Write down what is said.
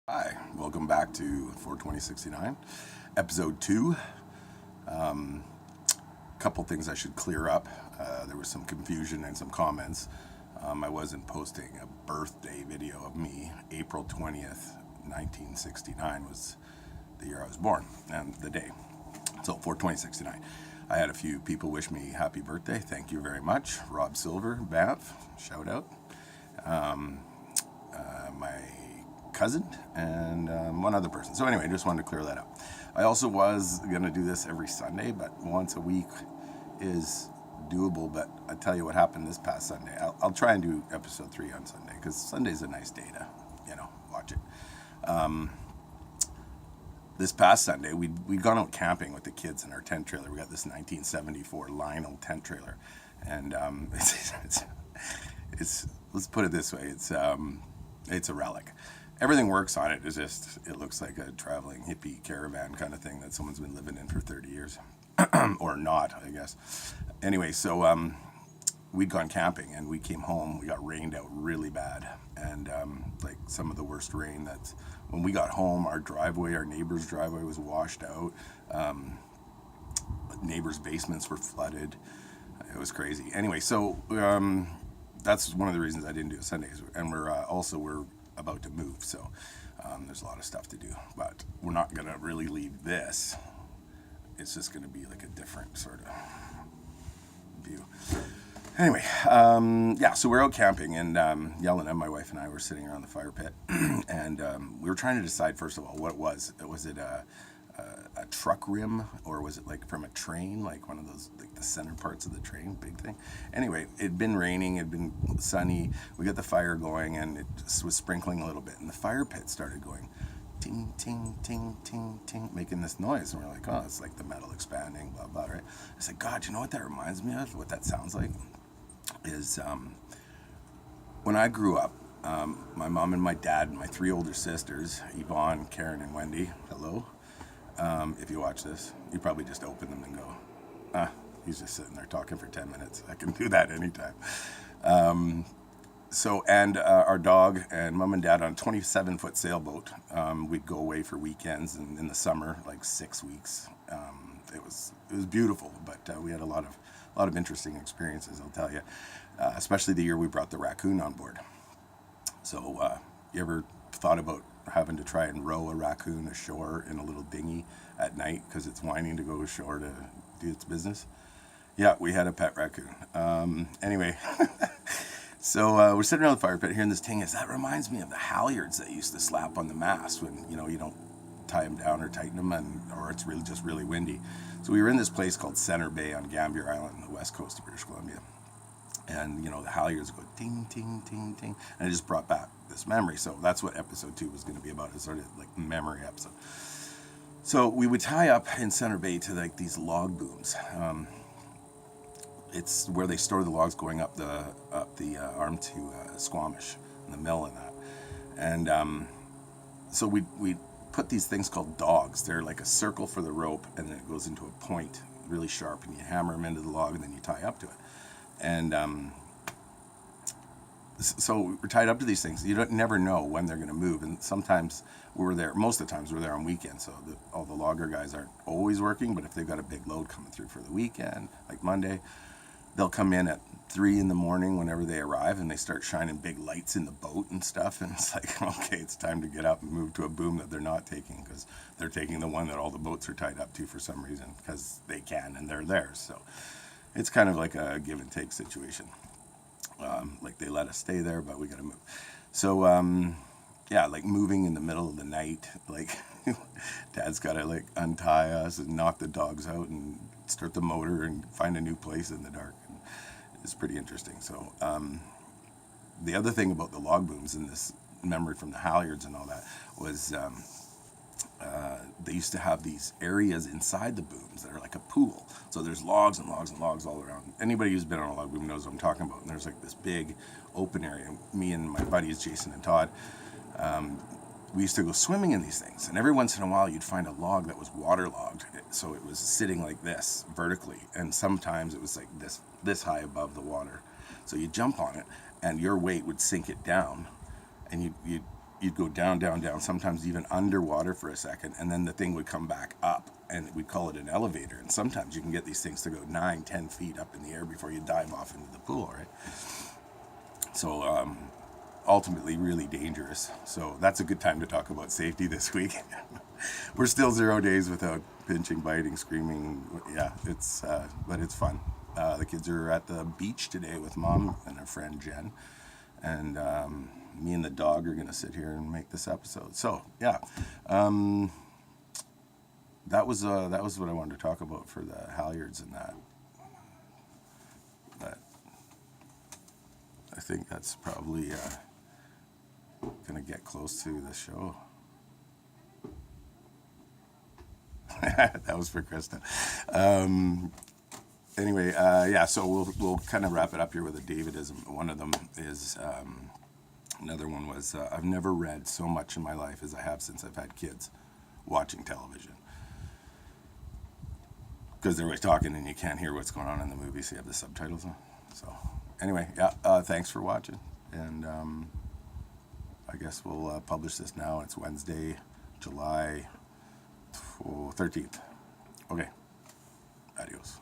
Hi, welcome back to 42069, episode 2. Couple things I should clear up. There was some confusion and some comments. I wasn't posting a birthday video of me. April 20th, 1969 was the year I was born and the day. So 42069. I had a few people wish me happy birthday. Thank you very much. Rob Silver, Banff, shout out. My cousin and one other person. So anyway, I just wanted to clear that up. I also was going to do this every Sunday, but once a week is doable. But I tell you what happened this past Sunday. I'll try and do episode 3 on Sunday because Sunday's a nice day to, watch it. This past Sunday, we'd gone out camping with the kids in our tent trailer. We got this 1974 Lionel tent trailer, and it's let's put it this way, it's a relic. Everything works on it. It looks like a traveling hippie caravan kind of thing that someone's been living in for 30 years, or not, I guess. Anyway, so we'd gone camping and we came home. We got rained out really bad, and like some of the worst rain. That's when we got home. Our neighbor's driveway was washed out. Neighbors' basements were flooded. It was crazy. Anyway, so that's one of the reasons I didn't do it Sundays, and we're about to move, so there's a lot of stuff to do, but we're not gonna really leave this. It's just gonna be like a different sort of view. Anyway, so we're out camping, and Yellen and my wife and I were sitting around the fire pit, and we were trying to decide, first of all, what it was. Was it a truck rim, or was it like from a train, like one of those, like the center parts of the train, big thing? Anyway, it'd been raining, it'd been sunny, we got the fire going, and it just was sprinkling a little bit, and the fire pit started going ting, ting, ting, ting, ting, making this noise, and we're like, oh, it's like the metal expanding, blah, blah, right? I said, God, you know what that reminds me of? What that sounds like is when I grew up, my mom and my dad and my 3 older sisters, Yvonne, Karen, and Wendy, hello. If you watch this, you probably just open them and go, he's just sitting there talking for 10 minutes. I can do that anytime. Our dog and mom and dad on a 27-foot sailboat. We'd go away for weekends, and in the summer, like 6 weeks. It was beautiful, but we had a lot of interesting experiences, I'll tell you. Especially the year we brought the raccoon on board. So, you ever thought about having to try and row a raccoon ashore in a little dinghy at night because it's whining to go ashore to do its business? Yeah, we had a pet raccoon. Anyway, so we're sitting around the fire pit hearing this ting. That reminds me of the halyards that used to slap on the mast when you don't tie them down or tighten them, or it's really just really windy. So we were in this place called Center Bay on Gambier Island, the west coast of British Columbia. And, the halyards go ting, ting, ting, ting. And it just brought back this memory. So that's what episode 2 was going to be about. It's sort of like memory episode. So we would tie up in Center Bay to like these log booms. It's where they store the logs going up the arm to Squamish, and the mill and that. And so we put these things called dogs. They're like a circle for the rope, and then it goes into a point really sharp, and you hammer them into the log, and then you tie up to it. And so we're tied up to these things. You never know when they're going to move. And sometimes most of the times we're there on weekends. So all the logger guys aren't always working, but if they've got a big load coming through for the weekend, like Monday, they'll come in at 3 in the morning whenever they arrive, and they start shining big lights in the boat and stuff. And it's like, okay, it's time to get up and move to a boom that they're not taking, because they're taking the one that all the boats are tied up to for some reason, because they can and they're theirs. So it's kind of like a give and take situation. Like they let us stay there, but we got to move. So, like moving in the middle of the night, like Dad's got to like untie us and knock the dogs out and start the motor and find a new place in the dark. And it's pretty interesting. So, the other thing about the log booms and this memory from the halyards and all that was they used to have these areas inside the booms that are like a pool. So there's logs and logs and logs all around. Anybody who's been on a log boom knows what I'm talking about. And there's like this big open area. Me and my buddies, Jason and Todd, we used to go swimming in these things. And every once in a while you'd find a log that was waterlogged. So it was sitting like this vertically. And sometimes it was like this high above the water. So you jump on it and your weight would sink it down. And you'd go down, down, down, sometimes even underwater for a second, and then the thing would come back up, and we call it an elevator. And sometimes you can get these things to go 9, 10 feet up in the air before you dive off into the pool, right? So ultimately really dangerous. So that's a good time to talk about safety this week. We're still 0 days without pinching, biting, screaming. Yeah, it's but it's fun. The kids are at the beach today with Mom and her friend Jen, and me and the dog are gonna sit here and make this episode. So yeah, that was what I wanted to talk about for the halyards and that. But I think that's probably gonna get close to the show. That was for Krista. Anyway, yeah, so we'll kind of wrap it up here with a Davidism. One of them is, another one was, I've never read so much in my life as I have since I've had kids watching television. Because they're always talking and you can't hear what's going on in the movie, so you have the subtitles on. So anyway, yeah, thanks for watching. And I guess we'll publish this now. It's Wednesday, July 13th. Okay, adios.